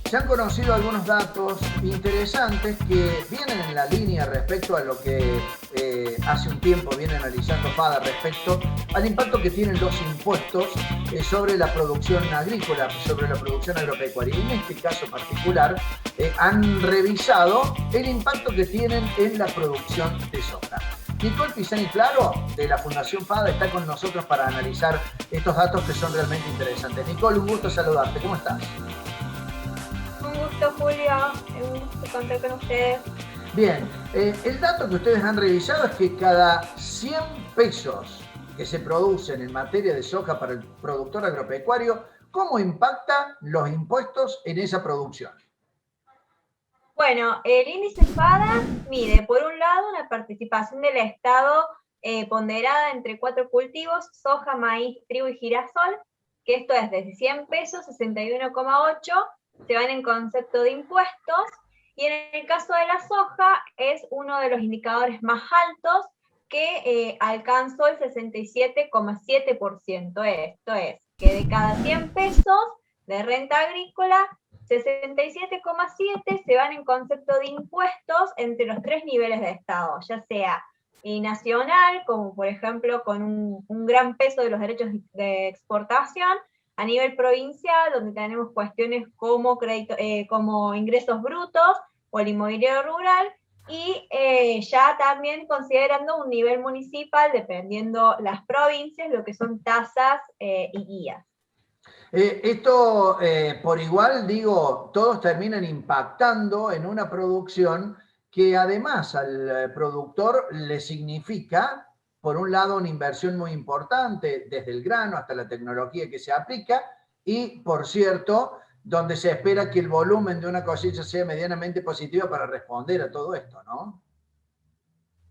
Se han conocido algunos datos interesantes que vienen en la línea respecto a lo que hace un tiempo viene analizando FADA respecto al impacto que tienen los impuestos sobre la producción agrícola, sobre la producción agropecuaria. Y en este caso particular han revisado el impacto que tienen en la producción de soja. Nicole Pisani Claro, de la Fundación FADA, está con nosotros para analizar estos datos que son realmente interesantes. Nicole, un gusto saludarte. ¿Cómo estás? Un gusto, Julio. Un gusto contar con ustedes. Bien, el dato que ustedes han revisado es que cada 100 pesos que se producen en materia de soja para el productor agropecuario, ¿cómo impacta los impuestos en esa producción? Bueno, el índice FADA mide, por un lado, la participación del Estado ponderada entre 4 cultivos: soja, maíz, trigo y girasol, que esto es desde 100 pesos, 61,8, se van en concepto de impuestos, y en el caso de la soja es uno de los indicadores más altos, que alcanzó el 67,7%. Esto es, que de cada 100 pesos de renta agrícola, 67,7 se van en concepto de impuestos entre los 3 niveles de Estado, ya sea nacional, como por ejemplo con un gran peso de los derechos de exportación, a nivel provincial, donde tenemos cuestiones como, como ingresos brutos o el inmobiliario rural, y ya también considerando un nivel municipal, dependiendo las provincias, lo que son tasas y guías. Esto, por igual, digo, todos terminan impactando en una producción que además al productor le significa, por un lado, una inversión muy importante, desde el grano hasta la tecnología que se aplica, y, por cierto, donde se espera que el volumen de una cosecha sea medianamente positivo para responder a todo esto, ¿no?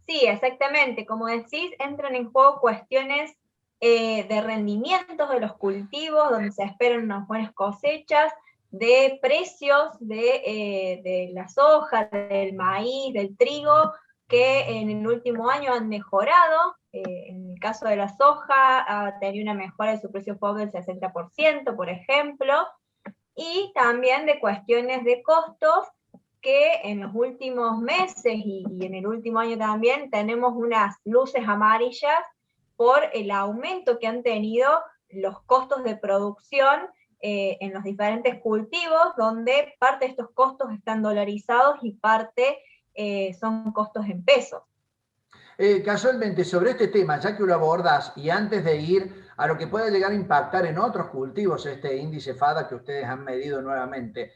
Sí, exactamente. Como decís, entran en juego cuestiones de rendimientos de los cultivos, donde se esperan unas buenas cosechas, de precios de la soja, del maíz, del trigo, que en el último año han mejorado. En el caso de la soja, ha tenido una mejora de su precio FOB del 60%, por ejemplo, y también de cuestiones de costos, que en los últimos meses y en el último año también tenemos unas luces amarillas por el aumento que han tenido los costos de producción en los diferentes cultivos, donde parte de estos costos están dolarizados y parte son costos en pesos. Casualmente, sobre este tema, ya que lo abordas y antes de ir a lo que puede llegar a impactar en otros cultivos, este índice FADA que ustedes han medido nuevamente,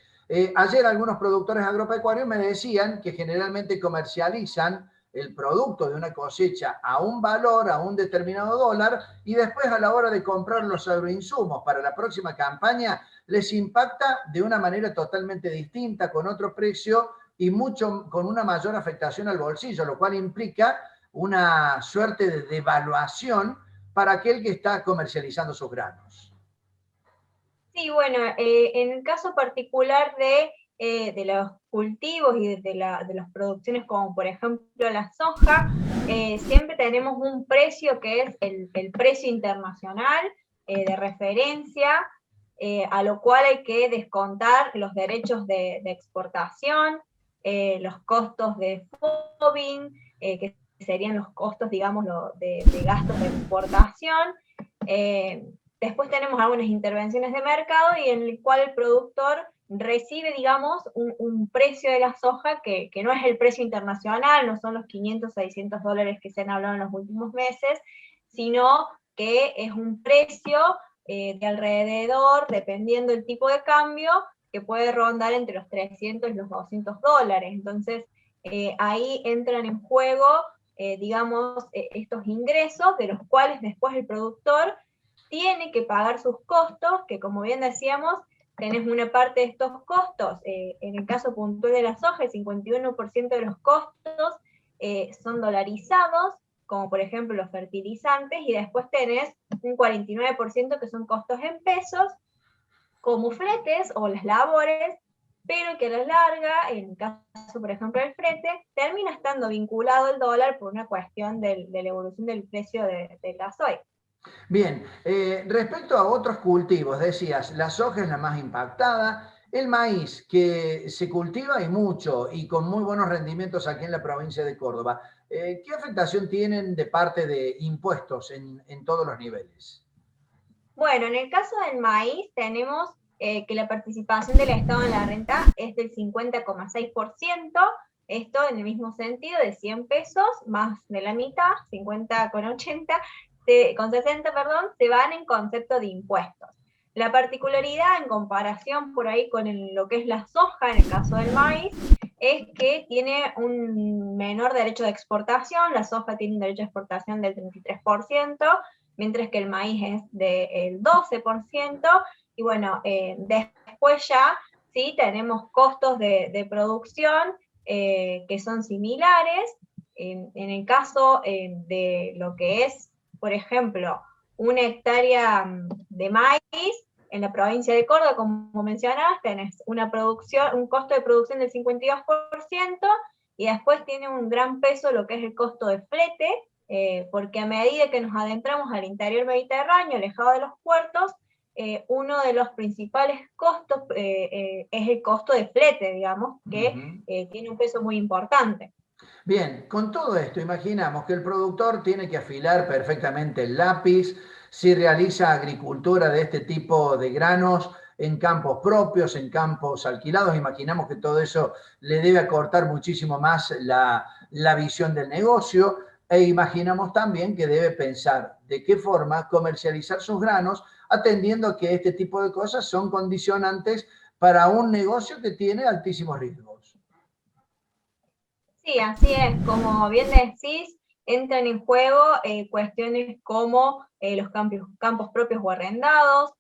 ayer algunos productores agropecuarios me decían que generalmente comercializan el producto de una cosecha a un valor, a un determinado dólar, y después a la hora de comprar los agroinsumos para la próxima campaña les impacta de una manera totalmente distinta, con otro precio y mucho, con una mayor afectación al bolsillo, lo cual implica una suerte de devaluación para aquel que está comercializando sus granos. Sí, bueno, en el caso particular de los cultivos y de las producciones, como por ejemplo la soja, siempre tenemos un precio que es el precio internacional de referencia, a lo cual hay que descontar los derechos de exportación, los costos de FOBIN, que serían los costos, digamos, de gastos de exportación. Después tenemos algunas intervenciones de mercado y en el cual el productor recibe, digamos, un precio de la soja que no es el precio internacional, no son los 500, 600 dólares que se han hablado en los últimos meses, sino que es un precio de alrededor, dependiendo del tipo de cambio, que puede rondar entre los 300 y los 200 dólares. Entonces, ahí entran en juego, digamos, estos ingresos, de los cuales después el productor tiene que pagar sus costos, que como bien decíamos, tenés una parte de estos costos, en el caso puntual de la soja, el 51% de los costos son dolarizados, como por ejemplo los fertilizantes, y después tenés un 49% que son costos en pesos, como fletes o las labores, pero que a la larga, en el caso por ejemplo del flete, termina estando vinculado al dólar por una cuestión de la evolución del precio del gasoil. Bien, respecto a otros cultivos, decías, la soja es la más impactada. El maíz que se cultiva y mucho y con muy buenos rendimientos aquí en la provincia de Córdoba, ¿qué afectación tienen de parte de impuestos en todos los niveles? Bueno, en el caso del maíz tenemos que la participación del Estado en la renta es del 50,6%, esto en el mismo sentido de 100 pesos, más de la mitad, 50,80, con 60, perdón, se van en concepto de impuestos. La particularidad en comparación por ahí con lo que es la soja, en el caso del maíz, es que tiene un menor derecho de exportación, la soja tiene un derecho de exportación del 33%, mientras que el maíz es del 12%, y bueno, después ya sí tenemos costos de producción que son similares. En el caso de lo que es, por ejemplo, una hectárea de maíz, en la provincia de Córdoba, como mencionabas, tenés un costo de producción del 52%, y después tiene un gran peso lo que es el costo de flete, porque a medida que nos adentramos al interior mediterráneo, alejado de los puertos, uno de los principales costos es el costo de flete, digamos, que tiene un peso muy importante. Bien, con todo esto, imaginamos que el productor tiene que afilar perfectamente el lápiz, si realiza agricultura de este tipo de granos en campos propios, en campos alquilados, imaginamos que todo eso le debe acortar muchísimo más la visión del negocio, e imaginamos también que debe pensar de qué forma comercializar sus granos, atendiendo a que este tipo de cosas son condicionantes para un negocio que tiene altísimos riesgos. Sí, así es. Como bien decís, entran en juego cuestiones como los campos propios o arrendados.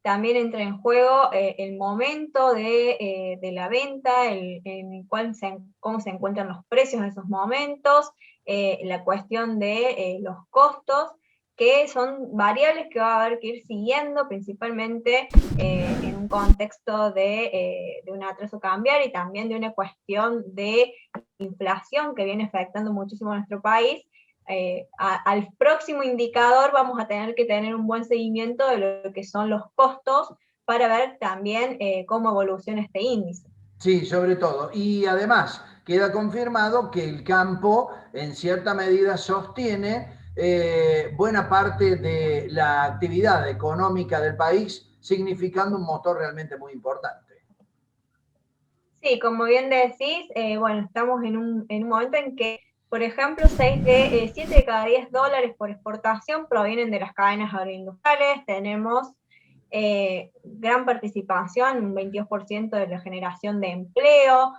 También entra en juego el momento de la venta, en el cual cómo se encuentran los precios en esos momentos, la cuestión de los costos, que son variables que va a haber que ir siguiendo, principalmente en un contexto de un atraso cambiario y también de una cuestión de inflación que viene afectando muchísimo a nuestro país. Al próximo indicador vamos a tener que tener un buen seguimiento de lo que son los costos para ver también cómo evoluciona este índice. Sí, sobre todo. Y además queda confirmado que el campo en cierta medida sostiene buena parte de la actividad económica del país, significando un motor realmente muy importante. Sí, como bien decís, bueno, estamos en un momento en que, por ejemplo, 7 de cada 10 dólares por exportación provienen de las cadenas agroindustriales. Tenemos gran participación, un 22% de la generación de empleo,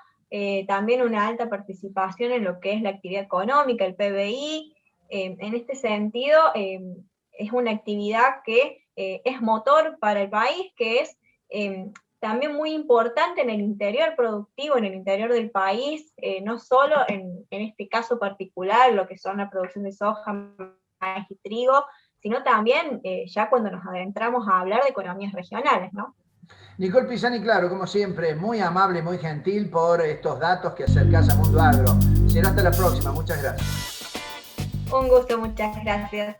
también una alta participación en lo que es la actividad económica, el PBI. En este sentido, es una actividad que es motor para el país, que es también muy importante en el interior productivo, en el interior del país, no solo en este caso particular, lo que son la producción de soja, maíz y trigo, sino también ya cuando nos adentramos a hablar de economías regionales, ¿no? Nicole Pisani, claro, como siempre, muy amable y muy gentil por estos datos que acercás a Mundo Agro. Será hasta la próxima, muchas gracias. Un gusto, muchas gracias.